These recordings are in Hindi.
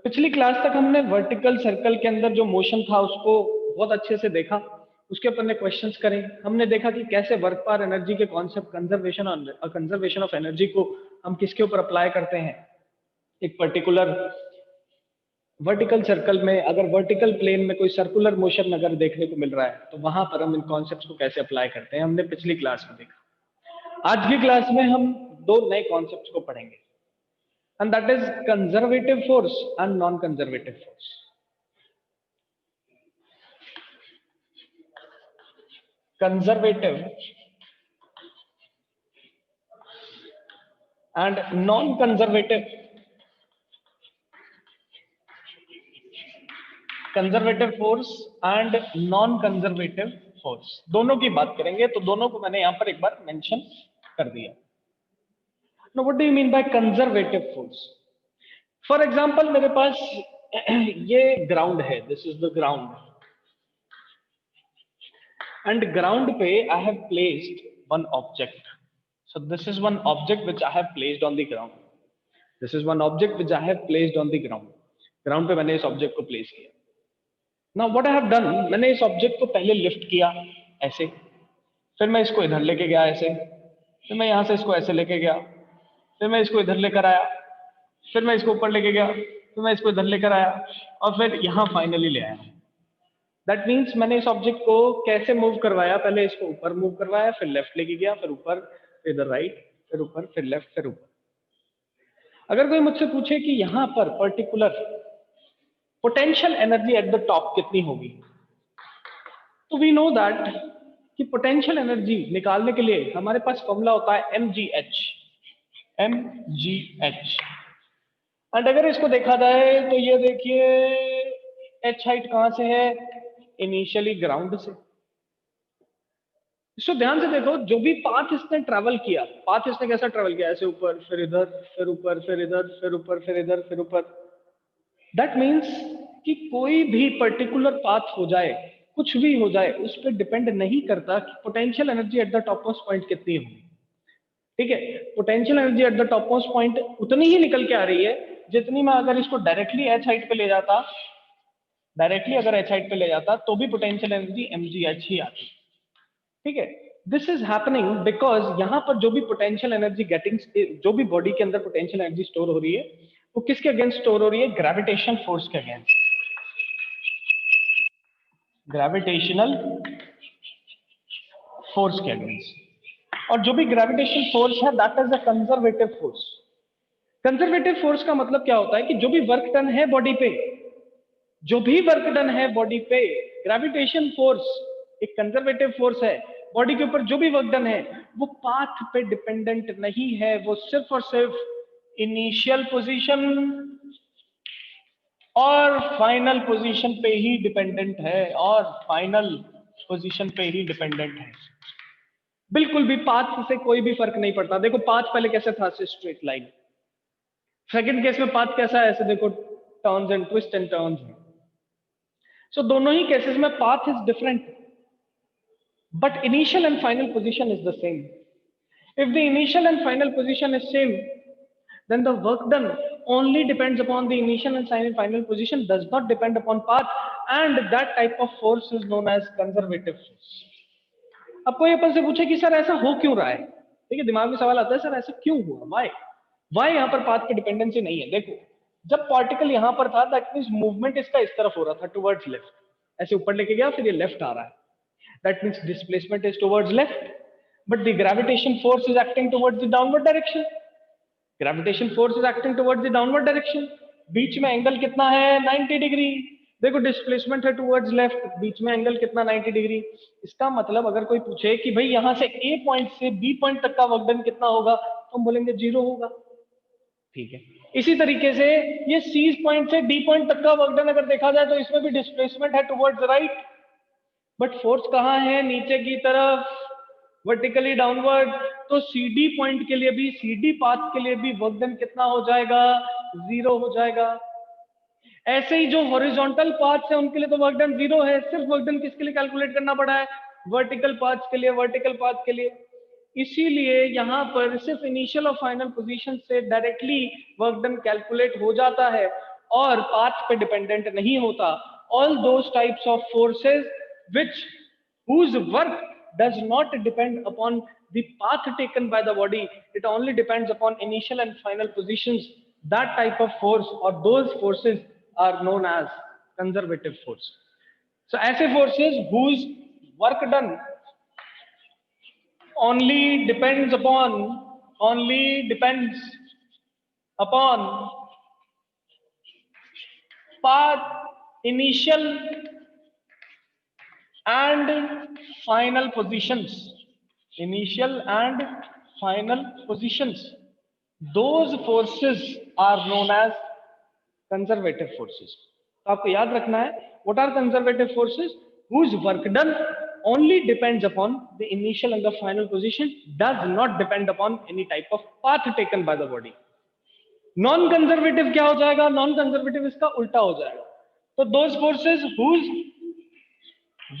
पिछली क्लास तक हमने वर्टिकल सर्कल के अंदर जो मोशन था उसको बहुत अच्छे से देखा। उसके ऊपर ने क्वेश्चंस करें। हमने देखा कि कैसे वर्क पार एनर्जी के कॉन्सेप्ट कंजर्वेशन ऑफ एनर्जी को हम किसके ऊपर अप्लाई करते हैं। एक पर्टिकुलर वर्टिकल सर्कल में अगर वर्टिकल प्लेन में कोई सर्कुलर मोशन अगर देखने को मिल रहा है तो वहां पर हम इन कॉन्सेप्ट्स को कैसे अप्लाई करते हैं हमने पिछली क्लास में देखा। आज की क्लास में हम दो नए कॉन्सेप्ट्स को पढ़ेंगे, and that is conservative force and non-conservative force. Conservative and non-conservative. Conservative force and non conservative force दोनों की बात करेंगे, तो दोनों को मैंने यहां पर एक बार मेंशन कर दिया। Now what do you mean by conservative force? For example मेरे पास ये ग्राउंड है, this is the ground, and ground पे I have placed one object. So this is one object which I have placed on the ground. This is one object which I have placed on the ground. Ground पे मैंने इस ऑब्जेक्ट को प्लेस किया। Now what I have done, मैंने इस ऑब्जेक्ट को पहले लिफ्ट किया ऐसे, फिर मैं इसको इधर लेके गया ऐसे, फिर मैं यहाँ से इसको ऐसे लेके गया, फिर मैं इसको इधर लेकर आया, फिर मैं इसको ऊपर लेके गया, फिर मैं इसको इधर लेकर आया और फिर यहाँ फाइनली ले आया। दैट मीन्स मैंने इस ऑब्जेक्ट को कैसे मूव करवाया, पहले इसको ऊपर मूव करवाया, फिर लेफ्ट लेके गया, फिर ऊपर, फिर इधर राइट, फिर ऊपर, फिर लेफ्ट, फिर ऊपर। अगर कोई मुझसे पूछे कि यहां पर particular potential energy at the top कितनी होगी, तो वी नो दैट कि पोटेंशियल एनर्जी निकालने के लिए हमारे पास फॉर्मूला होता है mgh। एंड अगर इसको देखा जाए तो ये देखिए h हाइट कहां से है, इनिशियली ग्राउंड से। इसको ध्यान से देखो, जो भी पाथ इसने ट्रेवल किया, पाथ इसने कैसा ट्रेवल किया, ऐसे ऊपर, फिर इधर, फिर ऊपर, फिर इधर, फिर ऊपर, फिर इधर, फिर ऊपर। दैट मीन्स कि कोई भी पर्टिकुलर पाथ हो जाए, कुछ भी हो जाए, उस पर डिपेंड नहीं करता कि potential energy at the top most point कितनी होगी। ठीक है, potential energy at the top most point उतनी ही निकल के आ रही है जितनी मैं अगर इसको डायरेक्टली एच हाइट पे ले जाता, तो भी पोटेंशियल एनर्जी mgh ही आती। ठीक है, दिस इज हैपनिंग बिकॉज यहां पर जो भी पोटेंशियल एनर्जी जो भी बॉडी के अंदर पोटेंशियल एनर्जी स्टोर हो रही है वो किसके अगेंस्ट स्टोर हो रही है, ग्रेविटेशन फोर्स के अगेंस्ट, ग्रेविटेशनल फोर्स के अगेंस्ट। और जो भी ग्रेविटेशन फोर्स है that is a conservative force. Conservative force का मतलब क्या होता है कि जो भी वर्क डन है बॉडी पे, ग्रेविटेशन फोर्स एक कंजर्वेटिव फोर्स है। बॉडी के ऊपर जो भी वर्क डन है वो पाथ पे डिपेंडेंट नहीं है, वो सिर्फ और सिर्फ इनिशियल पोजीशन और फाइनल पोजीशन पे ही डिपेंडेंट है, बिल्कुल भी पाथ से कोई भी फर्क नहीं पड़ता। देखो पाथ पहले कैसे था, स्ट्रेट लाइन। सेकंड केस में पाथ कैसा है, ऐसे देखो turns and twist and turns. So दोनों ही केसेस में path is different but initial and final position is the same. If the initial and final position is same, then the work done only depends upon the initial and final position, does not depend upon path, and that type of force is known as conservative force. अब कोई अपन से पूछे कि सर ऐसा हो क्यों रहा है, ठीक है, दिमाग में सवाल आता है सर ऐसा क्यों हुआ, वाई यहाँ पर पाथ की डिपेंडेंसी नहीं है। देखो जब पार्टिकल यहाँ पर था दैट मींस मूवमेंट इसका इस तरफ हो रहा था टुवर्ड्स लेफ्ट, ऐसे ऊपर लेके गया फिर ये लेफ्ट आ रहा है, that means displacement is towards left, but the gravitation force is acting towards the downward direction. बीच में एंगल कितना है, 90 डिग्री। देखो डिस्प्लेसमेंट है टुवर्ड्स लेफ्ट, बीच में एंगल कितना, 90 डिग्री। इसका मतलब अगर कोई पूछे कि भाई यहां से ए पॉइंट से बी पॉइंट तक का वर्क डन कितना होगा, तो हम बोलेंगे 0 होगा। ठीक है, इसी तरीके से ये सी पॉइंट से डी पॉइंट तक का वर्क डन अगर देखा जाए तो इसमें भी डिस्प्लेसमेंट है टुवर्ड्स राइट, बट फोर्स कहां है, नीचे की तरफ, वर्टिकली डाउनवर्ड। तो सीडी पॉइंट के लिए भी, सीडी पाथ के लिए भी वर्क डन कितना हो जाएगा, 0 हो जाएगा। ऐसे ही जो हॉरिजॉन्टल पाथ है उनके लिए तो वर्क डन 0 है, सिर्फ वर्क डन किसके लिए कैलकुलेट करना पड़ा है, वर्टिकल पाथ के लिए। इसीलिए यहां पर सिर्फ इनिशियल और फाइनल पोजीशन से डायरेक्टली वर्क डन कैलकुलेट हो जाता है, और पाथ पे डिपेंडेंट नहीं होता, all those types of forces which whose work does not depend upon the path taken by the body, it only depends upon initial and final positions, that type of force or those forces are known as conservative force. So ऐसे forces whose work done only depends upon path, initial and final positions, initial and final positions, those forces are known as conservative forces. तो आपको याद रखना है, what are conservative forces? Whose work done only depends upon the initial and the final position, does not depend upon any type of path taken by the body. Non conservative क्या हो जाएगा? नॉन कंजर्वेटिव इसका उल्टा हो जाएगा. तो those forces whose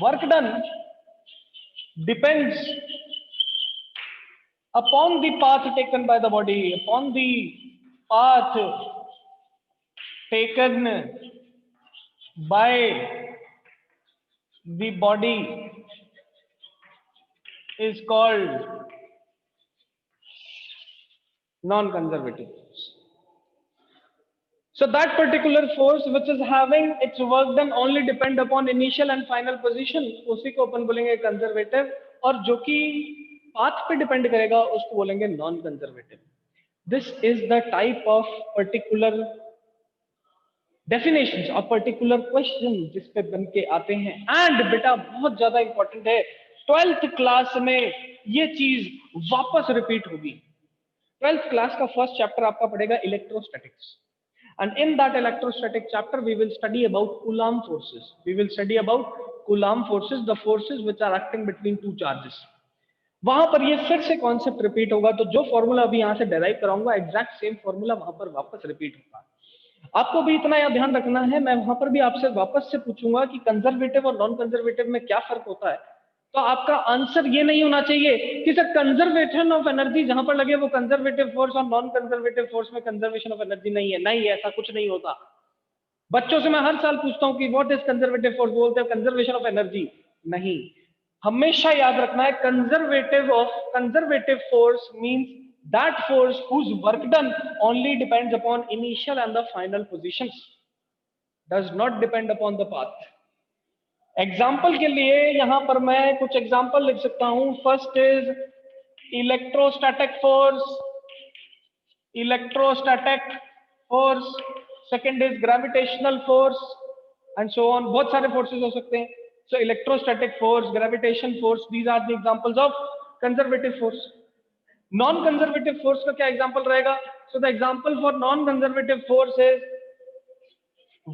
work done depends upon the path taken by the body, upon the path taken by the body is called non-conservative force. So that particular force which is having its work done only depend upon initial and final position, उसी को अपन बोलेंगे कंजर्वेटिव, और जो कि पाथ पे डिपेंड करेगा उसको बोलेंगे non conservative. This is the type of particular definitions और पर्टिकुलर क्वेश्चन जिस पे बन के आते हैं. एंड बेटा बहुत ज्यादा इंपॉर्टेंट है, 12th क्लास में ये चीज वापस रिपीट होगी. 12th क्लास का फर्स्ट चैप्टर आपका पड़ेगा electrostatics. And in that electrostatic chapter, we will study about Coulomb forces. We will study about Coulomb forces, the forces which are acting between two charges. वहां पर ये फिर से कॉन्सेप्ट रिपीट होगा. तो जो फॉर्मूला अभी यहां से डेराइव कराऊंगा, एग्जैक्ट सेम फॉर्मूला वहां पर वापस रिपीट होगा. आपको भी इतना याद ध्यान रखना है, मैं वहां पर भी आपसे वापस से पूछूंगा कि कंजर्वेटिव और नॉन कंजर्वेटिव में क्या फर्क होता है. तो आपका आंसर ये नहीं होना चाहिए कि सर कंजर्वेशन ऑफ एनर्जी जहां पर लगे वो कंजर्वेटिव फोर्स, और नॉन कंजर्वेटिव फोर्स में कंजर्वेशन ऑफ एनर्जी नहीं है. नहीं, ऐसा कुछ नहीं होता. बच्चों से मैं हर साल पूछता हूं कि व्हाट इज कंजर्वेटिव फोर्स, बोलते हैं कंजर्वेशन ऑफ एनर्जी. नहीं, हमेशा याद रखना है conservative force means that force whose work done only depends upon initial and the final positions, does not depend upon the path. Example के लिए यहां पर मैं कुछ एग्जाम्पल लिख सकता हूं. First is electrostatic force, second is gravitational force and so on. बहुत सारे फोर्सेस हो सकते हैं. So electrostatic force, gravitation force, these are the examples of conservative force. Non conservative force का क्या एग्जांपल रहेगा? So the example for non conservative force is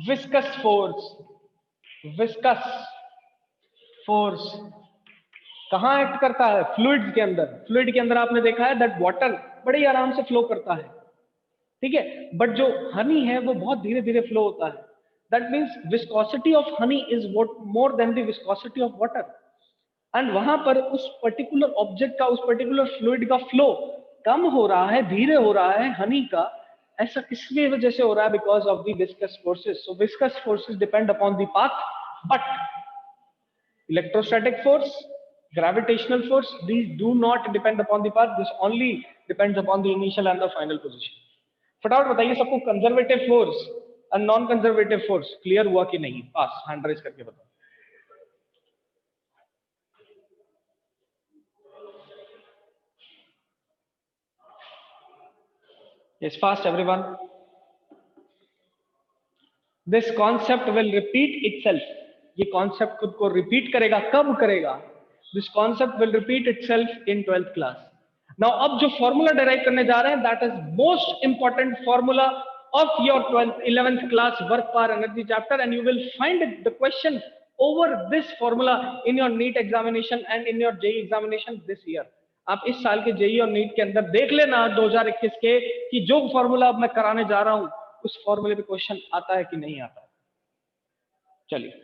viscous force. Viscous force कहां एक्ट करता है? फ्लूइड के अंदर. फ्लूइड के अंदर आपने देखा है दैट वाटर बड़े ही आराम से फ्लो करता है, ठीक है, बट जो हनी है वो बहुत धीरे धीरे फ्लो होता है. That means viscosity of honey is what more than the viscosity of water. And वहां पर उस पर्टिकुलर ऑब्जेक्ट का, उस पर्टिकुलर फ्लूइड का फ्लो कम हो रहा है, धीरे हो रहा है हनी का. ऐसा किसकी वजह से हो रहा है? Because of the viscous forces. So viscous forces depend upon the path, but electrostatic force, gravitational force, these do not depend upon the path. This only depends upon the initial and the final position. फटाफट बताइए सबको कंजर्वेटिव फोर्स और नॉन कंजर्वेटिव फोर्स क्लियर हुआ कि नहीं? पास, हैंड रेज करके बताओ. Yes, fast everyone. This concept will repeat itself. ये कॉन्सेप्ट खुद को रिपीट करेगा. कब करेगा? This concept will repeat itself in 12th class. Now अब जो फॉर्मूला डेराइव करने जा रहे हैं, that is most important formula of your 11th class work power energy chapter, and you will find the question over this formula in your NEET examination and in your JEE examination this year. आप इस साल के JEE और NEET के अंदर देख लेना 2021 के कि जो फॉर्मूला अब मैं कराने जा रहा हूं उस फॉर्मूले पे क्वेश्चन आता है कि नहीं आता है. चलिए,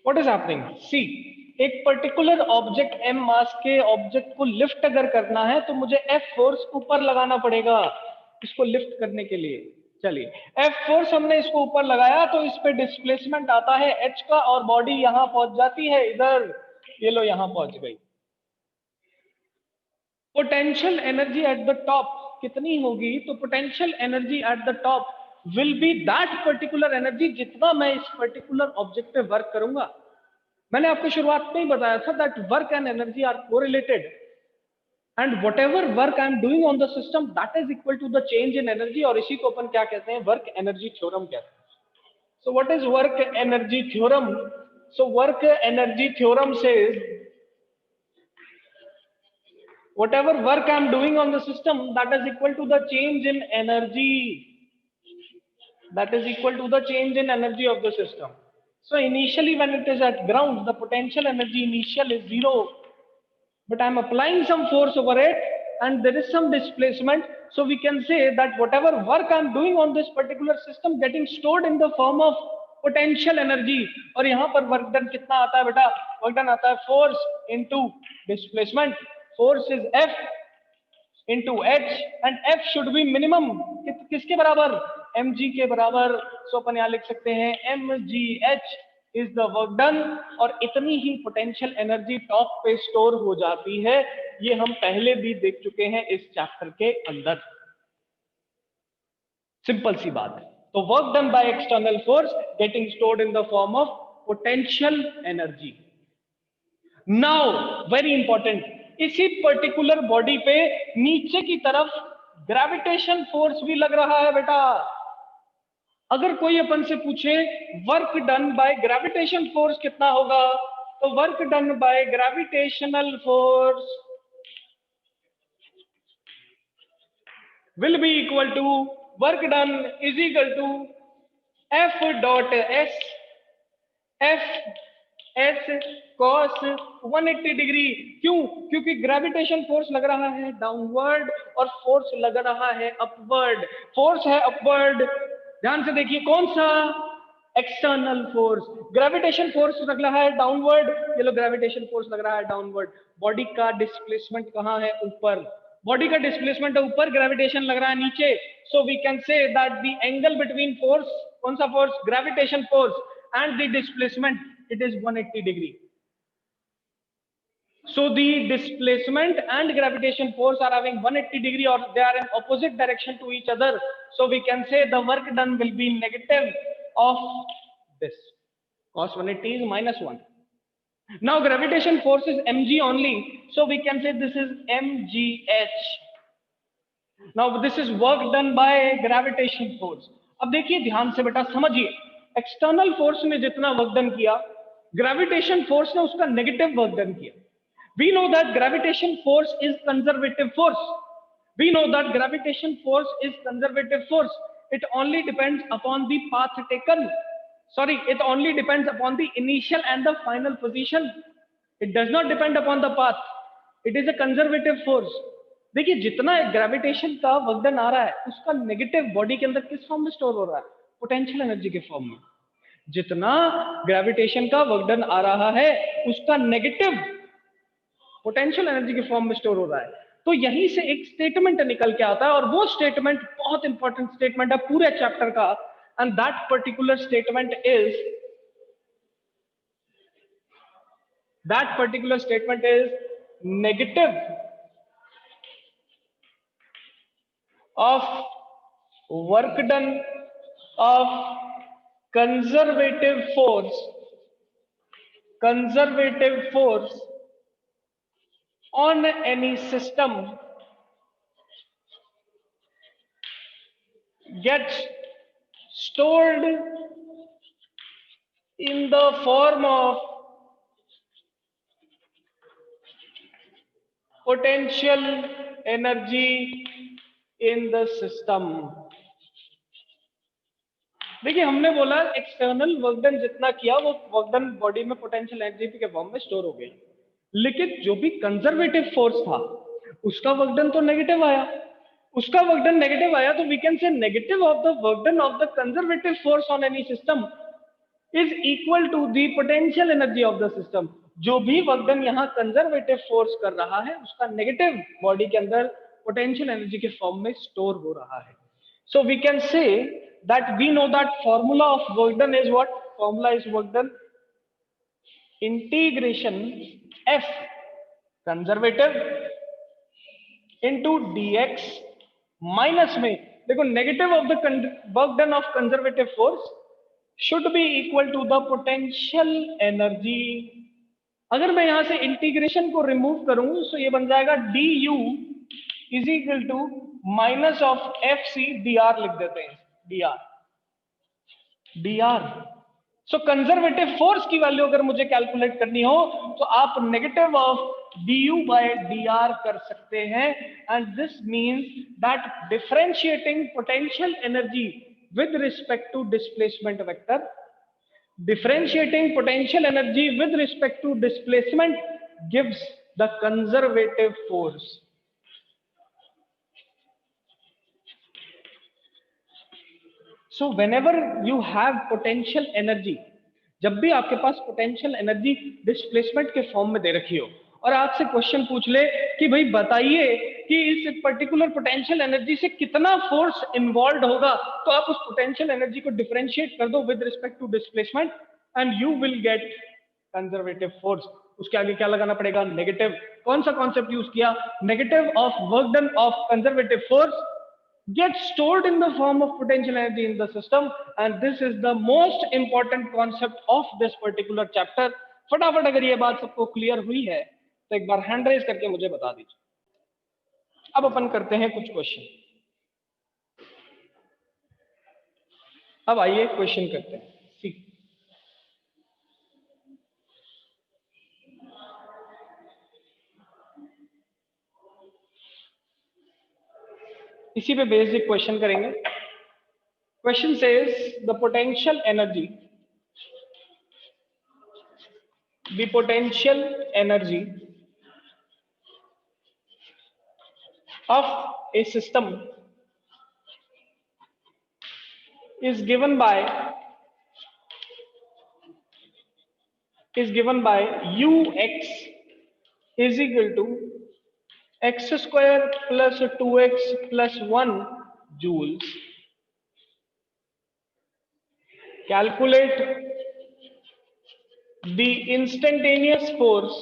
व्हाट इज हैपनिंग, सी एक पर्टिकुलर ऑब्जेक्ट एम मास के ऑब्जेक्ट को लिफ्ट अगर करना है तो मुझे एफ फोर्स ऊपर लगाना पड़ेगा इसको लिफ्ट करने के लिए। चलिए एफ फोर्स हमने इसको ऊपर लगाया तो इस पे डिस्प्लेसमेंट आता है एच का और बॉडी यहां पहुंच जाती है इधर, ये लो यहां पहुंच गई। Potential energy at the top कितनी होगी, तो potential energy at the top will be that particular energy जितना मैं इस पर्टिकुलर ऑब्जेक्ट पे वर्क करूंगा। मैंने आपको शुरुआत में ही बताया था that work and energy are correlated and whatever work I am doing on the system that is equal to the change in energy, और इसी को अपन क्या कहते हैं, वर्क एनर्जी थ्योरम कहते हैं। So what is work energy theorem, so work energy theorem says whatever work I am doing on the system that is equal to the change in energy, that is equal to the change in energy of the system. So initially when it is at ground the potential energy initial is 0, but I am applying some force over it and there is some displacement, so we can say that whatever work I am doing on this particular system getting stored in the form of potential energy। और यहाँ पर वर्क डन कितना आता है बेटा, वर्क डन आता है force into displacement, force is F into h and f should be minimum किसके बराबर, mg के बराबर। सो अपन यहाँ लिख सकते हैं mgh is the work done, और इतनी ही पोटेंशियल एनर्जी टॉप पे स्टोर हो जाती है, ये हम पहले भी देख चुके हैं इस चैप्टर के अंदर, सिंपल सी बात है। तो work done by external force getting stored in the form of potential energy. Now very important, इसी पर्टिकुलर बॉडी पे नीचे की तरफ ग्रेविटेशन फोर्स भी लग रहा है बेटा। अगर कोई अपन से पूछे work done by gravitation force कितना होगा, तो work done by gravitational force will be equal to work done is equal to F dot S, F S cos 180 degree. क्यों, क्योंकि ग्रेविटेशन फोर्स लग रहा है डाउनवर्ड और फोर्स लग रहा है अपवर्ड। फोर्स है अपवर्ड, ध्यान से देखिए कौन सा, एक्सटर्नल फोर्स। ग्रेविटेशन फोर्स लग रहा है डाउनवर्ड, ये लो ग्रेविटेशन फोर्स लग रहा है डाउनवर्ड। बॉडी का डिस्प्लेसमेंट कहाँ है, ऊपर। बॉडी का डिस्प्लेसमेंट है ऊपर, ग्रेविटेशन लग रहा है नीचे। So we can say that the angle between force, कौन सा force, gravitation force, and the displacement, it is 180 degree. So the displacement and gravitation force are having 180 degree, or they are in opposite direction to each other. So we can say the work done will be negative of this. Cos 180 is -1. Now gravitation force is mg only, so we can say this is mgh. Now this is work done by gravitation force. अब देखिए ध्यान से बेटा समझिए, एक्सटर्नल फोर्स ने जितना वर्क डन किया, ग्रेविटेशन फोर्स ने उसका नेगेटिव वर्क डन किया। We know that gravitation force is conservative force, we know that gravitation force is conservative force. It only depends upon the path taken, sorry, it only depends upon the initial and the final position, it does not depend upon the path, it is a conservative force. देखिए जितना ग्रेविटेशन का वर्क डन आ रहा है उसका नेगेटिव बॉडी के अंदर किस फॉर्म में स्टोर हो रहा है, पोटेंशियल एनर्जी के फॉर्म में। जितना ग्रेविटेशन का वर्क डन आ रहा है उसका नेगेटिव पोटेंशियल एनर्जी के फॉर्म में स्टोर हो रहा है। तो यहीं से एक स्टेटमेंट निकल के आता है, और वो स्टेटमेंट बहुत इंपॉर्टेंट स्टेटमेंट है पूरे चैप्टर का, and that particular statement is negative of work done of conservative force on any system gets stored in the form of potential energy in the system। देखिए हमने बोला एक्सटर्नल वर्क डन जितना किया वो वर्क डन बॉडी में पोटेंशियल एनर्जी के फॉर्म में स्टोर हो गई, लेकिन जो भी कंजर्वेटिव फोर्स था उसका वर्क डन तो नेगेटिव आया, उसका वर्क डन नेगेटिव आया, तो we can say negative of the work done of the conservative force on any system is equal to the potential energy of the system. जो भी वर्क डन यहाँ कंजर्वेटिव फोर्स कर रहा है उसका नेगेटिव बॉडी के अंदर पोटेंशियल एनर्जी के फॉर्म में स्टोर हो रहा है। So we can say that we know that formula of work done is what? Formula is work done integration F conservative into dx minus में, देखो negative of the work done of conservative force should be equal to the potential energy. अगर मैं यहां से इंटीग्रेशन को रिमूव करूं तो ये बन जाएगा du is equal to minus of F C D R, लिख देते हैं dr। सो कंजर्वेटिव फोर्स की वैल्यू अगर मुझे कैलकुलेट करनी हो तो आप negative of du by dr कर सकते हैं, and this means that differentiating potential energy with respect to displacement vector, differentiating potential energy with respect to displacement gives the conservative force. So whenever you have potential energy, जब भी आपके पास पोटेंशियल एनर्जी डिस्प्लेसमेंट के फॉर्म में दे रखी हो और आपसे क्वेश्चन पूछ ले कि भाई बताइए कि इस पर्टिकुलर पोटेंशियल एनर्जी से कितना फोर्स इन्वॉल्व होगा, तो आप उस पोटेंशियल एनर्जी को डिफरेंशिएट कर दो with respect to displacement and you will get conservative force. उसके आगे क्या लगाना पड़ेगा? नेगेटिव। कौन सा कॉन्सेप्ट यूज किया? Negative of work done of conservative force gets stored in the form of potential energy in the system, and this is the most important concept of this particular chapter. फटाफट अगर ये बात सबको क्लियर हुई है तो एक बार हैंड रेज करके मुझे बता दीजिए। अब अपन करते हैं कुछ क्वेश्चन। अब आइए क्वेश्चन करते हैं। सी इसी पे बेसिक क्वेश्चन करेंगे। Question says the potential energy, the potential energy of a system is given by ux is equal to x square plus 2x plus 1 joules. Calculate the instantaneous force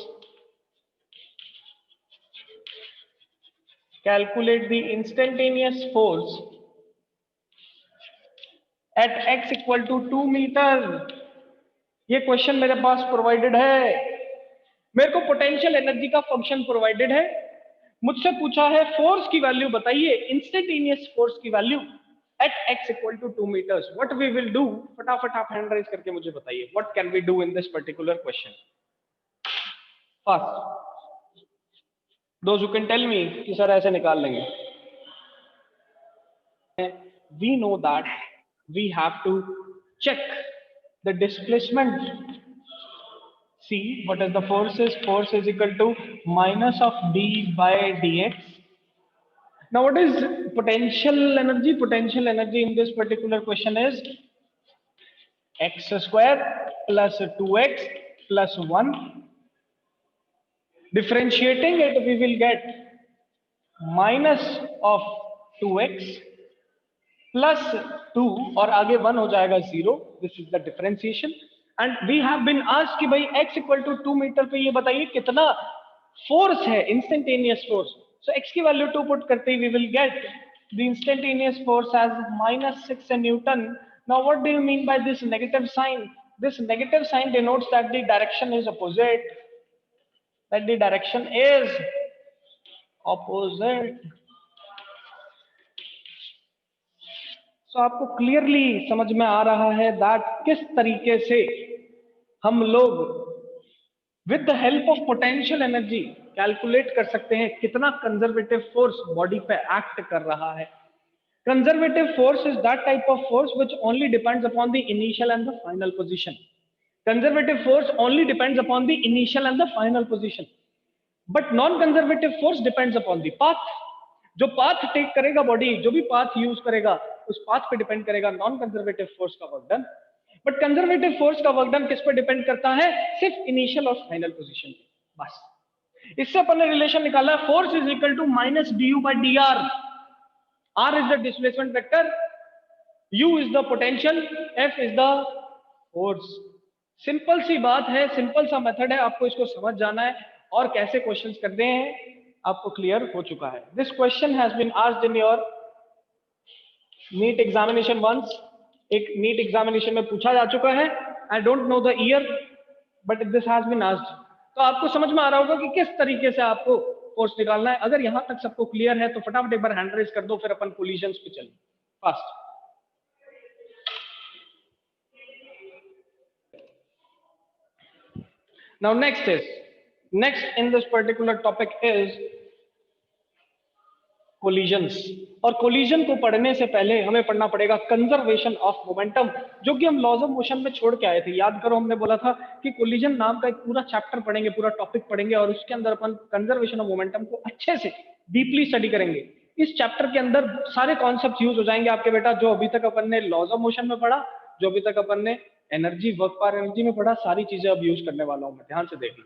at x equal to 2 मीटर। ये क्वेश्चन मेरे पास प्रोवाइडेड है, मेरे को पोटेंशियल एनर्जी का फंक्शन प्रोवाइडेड है, मुझसे पूछा है फोर्स की वैल्यू बताइए, इंस्टेंटेनियस फोर्स की value at x equal to 2 meters. What we will do, फटाफट आप हैंड रेज करके मुझे बताइए what can we do in this particular question. First those who can tell me कि सर ऐसे निकाल लेंगे। We know that we have to check the displacement. See what is the force is? Force is equal to minus of d by dx. Now what is potential energy? Potential energy in this particular question is x square plus 2x plus 1. Differentiating it, we will get minus of 2x plus 2 और आगे 1 हो जाएगा 0. This is the differentiation. And we have been asked कि भाई x equal to 2 मीटर पे ये बताइए कितना फोर्स है, इंस्टेंटेनियस फोर्स। सो x की वैल्यू 2 पुट करते ही we will get the instantaneous force as -6 Newton. Now what do you mean by this negative sign? This negative sign denotes that the direction is opposite. That the direction is opposite. So आपको क्लियरली समझ में आ रहा है दैट किस तरीके से हम लोग with the help of potential energy calculate कर सकते हैं कितना कंजर्वेटिव फोर्स बॉडी पे एक्ट कर रहा है। Conservative force is that type of force which only depends upon the initial and the final position. Conservative force only depends upon the initial and the final position. But non conservative force depends upon the path. जो पाथ टेक करेगा बॉडी, जो भी पाथ यूज करेगा उस पाथ पे डिपेंड करेगा नॉन कंजर्वेटिव फोर्स का work done. But conservative force का वर्क डन किस पे डिपेंड करता है? सिर्फ इनिशियल और फाइनल पोजीशन पे, बस। इससे अपन ने रिलेशन निकाला, force is equal to minus D U by D R. R is the displacement vector, U is the potential, F is the force. Simple सी बात है, सिंपल सा मेथड है, आपको इसको समझ जाना है और कैसे क्वेश्चंस करने हैं आपको क्लियर हो चुका है। This question has been asked in your NEET examination once. एक नीट एग्जामिनेशन में पूछा जा चुका है। I don't know the year but this has been asked. तो आपको समझ में आ रहा होगा कि किस तरीके से आपको फोर्स निकालना है। अगर यहां तक सबको क्लियर है तो फटाफट एक बार हैंड रेज कर दो, फिर अपन कोलिजन्स पे चलें fast. Now next in this particular topic is collisions. और कोलिजन को पढ़ने से पहले हमें पढ़ना पड़ेगा कंजर्वेशन ऑफ मोमेंटम, जो कि हम लॉज ऑफ मोशन में छोड़ के आए थे। याद करो, हमने बोला था कि कोलिजन नाम का एक पूरा चैप्टर पढ़ेंगे, पूरा टॉपिक पढ़ेंगे और उसके अंदर अपन कंजर्वेशन ऑफ मोमेंटम को अच्छे से डीपली स्टडी करेंगे। इस चैप्टर के अंदर सारे कॉन्सेप्ट यूज हो जाएंगे आपके बेटा, जो अभी तक अपन ने लॉज ऑफ मोशन में पढ़ा, जो अभी तक अपन ने एनर्जी, वर्क पावर एनर्जी में पढ़ा, सारी चीजें अब यूज करने वाला हूं मैं। ध्यान से देखिए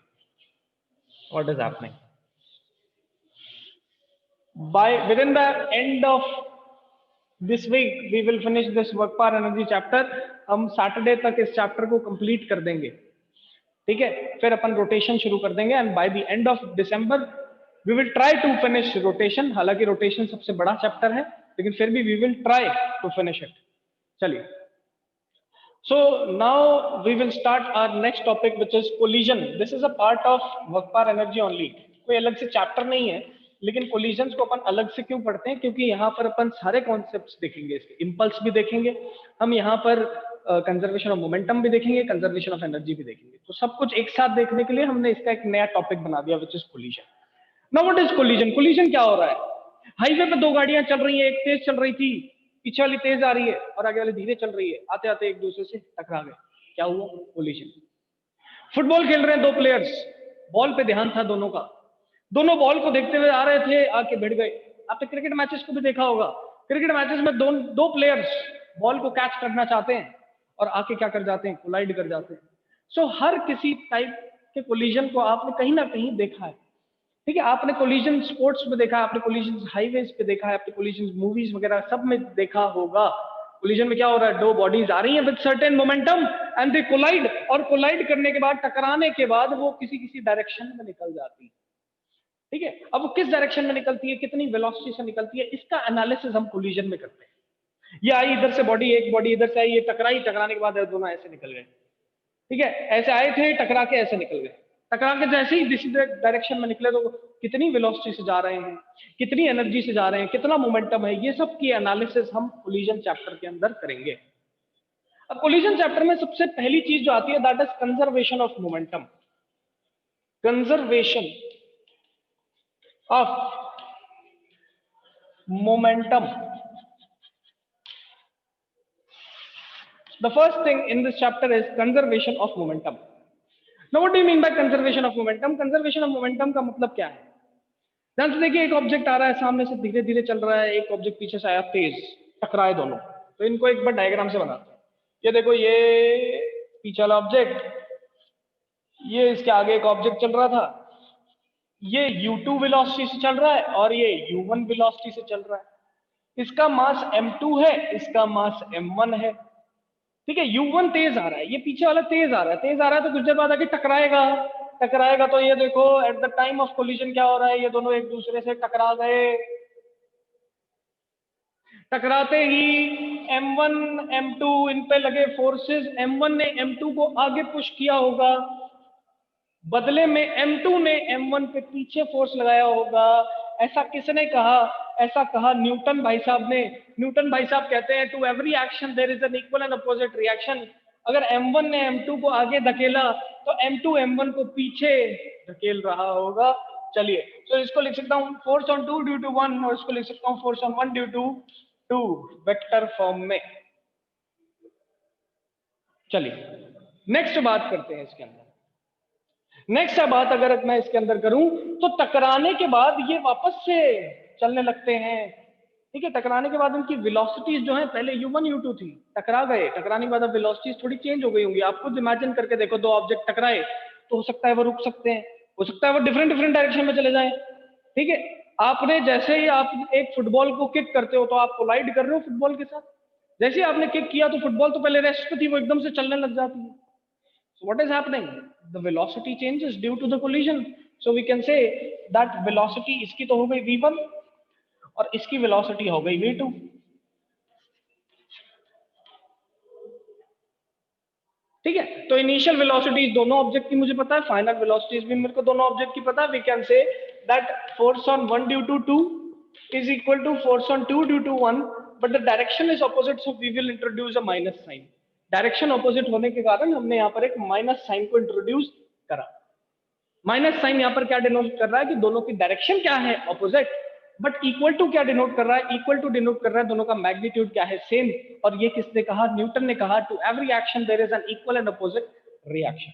what is happening. By within the end of this week we will finish this work power energy chapter। हम सैटरडे तक इस चैप्टर को कंप्लीट कर देंगे, ठीक है? फिर अपन रोटेशन शुरू कर देंगे and by the end of December we will try to finish rotation. हालांकि रोटेशन सबसे बड़ा चैप्टर है, लेकिन फिर भी we will try to finish it. चलिए, so now we will start our next topic which is collision। this is a part of work power energy only। कोई अलग से चैप्टर नहीं है, लेकिन कोलिजन्स को अपन अलग से क्यों पढ़ते हैं? क्योंकि यहाँ पर अपन सारे कॉन्सेप्ट्स देखेंगे, इसके इम्पल्स भी देखेंगे, हम यहाँ पर कंजर्वेशन ऑफ मोमेंटम भी देखेंगे, कंजर्वेशन ऑफ एनर्जी भी देखेंगे। तो सब कुछ एक साथ देखने के लिए हमने इसका एक नया टॉपिक बना दिया which is collision. Now what is collision? Collision क्या हो रहा है? हाईवे पे दो गाड़ियां चल रही है, एक तेज चल रही थी, पीछे वाली तेज आ रही है और आगे वाली धीरे चल रही है, आते आते एक दूसरे से टकरा गए। क्या हुआ? कोलिजन। फुटबॉल खेल रहे हैं दो प्लेयर्स, बॉल पे ध्यान था दोनों का, दोनों बॉल को देखते हुए आ रहे थे, आके भिड़ गए। आपने क्रिकेट मैचेस को भी देखा होगा, क्रिकेट मैचेस में दो प्लेयर्स बॉल को कैच करना चाहते हैं और आके क्या कर जाते हैं? कोलाइड कर जाते हैं। सो हर किसी टाइप के कोलिजन को आपने कहीं ना कहीं देखा है, ठीक है? आपने कोलिजन स्पोर्ट्स में देखा है, आपने कोलिजन हाईवेज पे देखा है, आपने कोलिजन मूवीज वगैरह सब में देखा होगा। कोलिजन में क्या हो रहा है? दो बॉडीज आ रही हैं with certain momentum and they collide, और कोलाइड करने के बाद, टकराने के बाद वो किसी किसी डायरेक्शन में निकल जाती है, ठीक है? अब वो किस डायरेक्शन में निकलती है, कितनी वेलोसिटी से निकलती है, इसका एनालिसिस हम कोलिजन में करते हैं। ये आई इधर से बॉडी, एक बॉडी इधर से आई, ये टकराई, टकराने के बाद दोनों ऐसे निकल गए, ठीक है? ऐसे आए थे, टकरा के ऐसे निकल गए, टकरा के जैसे ही किसी डायरेक्शन में निकले तो कितनी वेलोसिटी से जा रहे हैं, कितनी एनर्जी से जा रहे हैं, कितना मोमेंटम है, ये सब की एनालिसिस हम कोलिजन चैप्टर के अंदर करेंगे। अब कोलिजन चैप्टर में सबसे पहली चीज जो आती है that is conservation of momentum. Conservation of momentum। The first thing in this chapter is conservation of momentum। Now what do you mean by conservation of momentum? Conservation of momentum का मतलब क्या है? ध्यान से देखिए, एक ऑब्जेक्ट आ रहा है सामने से, धीरे धीरे चल रहा है, एक ऑब्जेक्ट पीछे से आया तेज, टकराए दोनों। तो इनको एक बार डायग्राम से बनाते हैं। ये देखो, ये पीछे वाला ऑब्जेक्ट, ये इसके आगे एक ऑब्जेक्ट चल रहा था, ये u2 वेलोसिटी से चल रहा है और ये u1 वेलोसिटी से चल रहा है। इसका मास m2 है, इसका मास m1 है, ठीक है? u1 तेज आ रहा है, ये पीछे वाला तेज आ रहा है, तेज आ रहा है तो कुछ देर बाद आके टकराएगा, टकराएगा तो ये देखो at the time of collision क्या हो रहा है, ये दोनों एक दूसरे से टकरा गए। टकराते ही m1 m2 इन पे लगे फोर्सेस, m1 ने m2 को आगे पुश किया होगा, बदले में m2 ने m1 पे पीछे फोर्स लगाया होगा। ऐसा किसने कहा? ऐसा कहा न्यूटन भाई साहब ने। न्यूटन भाई साहब कहते हैं to every action there is an equal and opposite reaction. अगर m1 ने m2 को आगे धकेला तो m2 m1 को पीछे धकेल रहा होगा। चलिए, तो इसको लिख सकता हूं फोर्स ऑन 2 ड्यू टू 1, और इसको लिख सकता हूं force on 1 due to 2, vector form में। चलिए नेक्स्ट बात करते हैं इसके अंदर। नेक्स्ट है बात, अगर मैं इसके अंदर करूं तो टकराने के बाद ये वापस से चलने लगते हैं, ठीक है। टकराने के बाद उनकी वेलोसिटीज जो है, पहले u1 u2 थी, टकरा गए, टकराने के बाद अब वेलोसिटीज थोड़ी चेंज हो गई होंगी। आप खुद इमेजिन करके देखो, दो ऑब्जेक्ट टकराए तो हो सकता है वो रुक सकते हैं, हो सकता है वो डिफरेंट डिफरेंट डायरेक्शन में चले जाएं, ठीक है। आपने जैसे ही आप एक फुटबॉल को किक करते हो तो आप कोलाइड कर रहे हो फुटबॉल के साथ, जैसे ही आपने किक किया तो फुटबॉल तो पहले रेस्ट पे थी, वो एकदम से चलने लग जाती है। So what is happening? The velocity changes due to the collision. So we can say that velocity इसकी तो हो गई v1 और इसकी velocity हो गई v2। ठीक है, तो इनिशियल वेलोसिटीज दोनों ऑब्जेक्ट की मुझे पता है, फाइनल वेलोसिटीज भी मेरे को दोनों ऑब्जेक्ट की पता है। We can say that force on 1 due to 2 is equal to force on 2 due to 1, but the direction is opposite, so we will introduce a minus sign। Direction opposite होने के कारण हमने यहाँ पर एक माइनस साइन को इंट्रोड्यूस करा। माइनस साइन यहाँ पर क्या डिनोट कर रहा है कि दोनों की डायरेक्शन क्या है, ऑपोजिट, बट इक्वल टू क्या डिनोट कर रहा है, इक्वल टू डिनोट कर रहा है दोनों का मैग्नीट्यूड क्या है, सेम। और ये किसने कहा, न्यूटन ने कहा, to every action there is an equal and opposite reaction.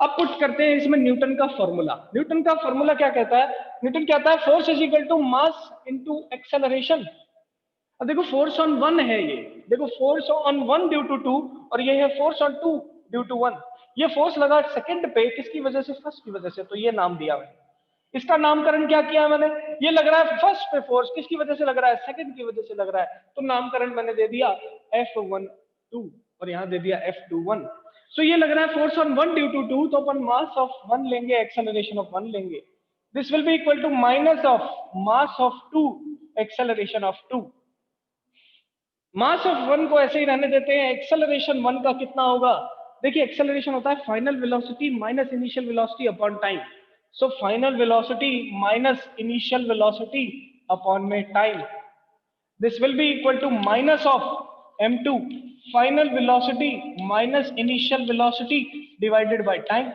अब पुट करते हैं इसमें न्यूटन का फॉर्मूला। न्यूटन का फॉर्मूला क्या कहता है, न्यूटन कहता है force is equal to mass into acceleration. अब देखो फोर्स ऑन 1 है, ये देखो फोर्स ऑन 1 ड्यू टू 2 और ये है फोर्स ऑन 2 ड्यू टू 1। ये फोर्स लगा सेकंड पे, किसकी वजह से, फर्स्ट की वजह से, तो ये नाम दिया मैंने। इसका नामकरण क्या किया मैंने, ये लग रहा है फर्स्ट पे फोर्स, किसकी वजह से लग रहा है, सेकंड की वजह से लग रहा है, तो नामकरण मैंने दे दिया F12 और यहाँ दे दिया F21। सो ये लग रहा है फोर्स ऑन 1 ड्यू टू 2, तो अपन मास ऑफ 1 लेंगे, एक्सेलरेशन ऑफ 1 लेंगे। This will be equal to minus of mass of 2 acceleration of 2। Mass of 1 को ऐसे ही रहने देते हैं, एक्सेलरेशन 1 का कितना होगा, देखिए एक्सेलरेशन होता है final velocity minus initial velocity upon time. So final velocity minus initial velocity upon में time, this will be equal to minus of m2 final velocity minus initial velocity divided by time.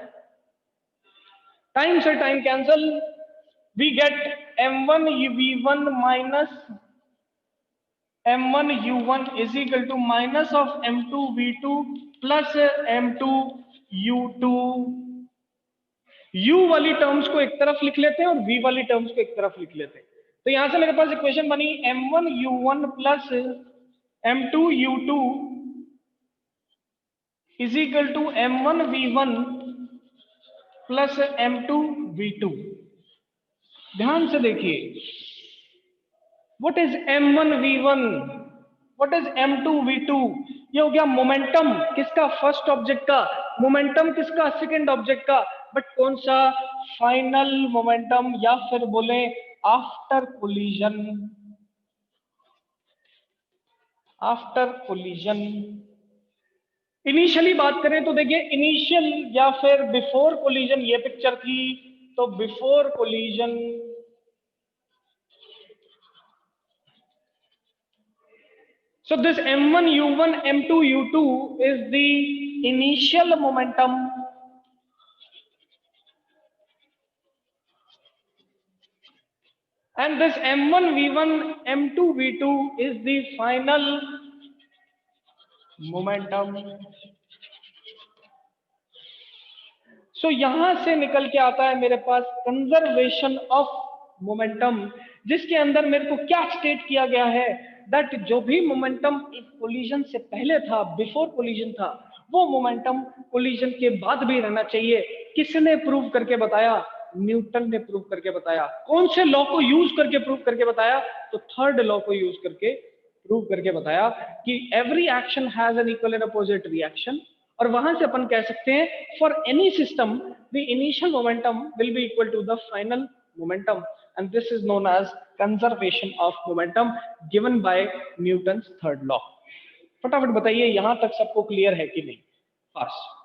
Time से time cancel, we get m1 v1 minus m1 u1 is equal to minus of m2 v2 plus m2 u2। u वाली टर्म्स को एक तरफ लिख लेते हैं और v वाली टर्म्स को एक तरफ लिख लेते हैं। तो यहां से मेरे पास इक्वेशन बनी m1 u1 plus m2 u2 is equal to m1 v1 plus m2 v2। ध्यान से देखिए, What is m1 v1, what is m2 v2? ये हो गया मोमेंटम किसका, फर्स्ट ऑब्जेक्ट का, मोमेंटम किसका, सेकंड ऑब्जेक्ट का, बट कौन सा, फाइनल मोमेंटम, या फिर बोले after collision. After collision initially बात करें तो देखिए इनिशियल या फिर बिफोर कोलिजन ये पिक्चर थी, तो before collision so this m1 u1 m2 u2 is the initial momentum and this m1 v1 m2 v2 is the final momentum। so यहां से निकल के आता है मेरे पास कंजर्वेशन ऑफ मोमेंटम, जिसके अंदर मेरे को क्या स्टेट किया गया है, दैट जो भी मोमेंटम कोलिजन से पहले था, बिफोर कोलिजन था, वो मोमेंटम कोलिजन के बाद भी रहना चाहिए। किसने प्रूव करके बताया, न्यूटन ने प्रूव करके बताया। कौन से लॉ को यूज करके प्रूव करके बताया, तो थर्ड लॉ को यूज करके प्रूव करके बताया कि every action has an equal and opposite reaction. और वहां से अपन कह सकते हैं for any system the initial momentum will be equal to the final momentum and this is known as conservation of momentum given by Newton's third law। फटाफट बताइए यहां तक सबको क्लियर है कि नहीं, फास्ट।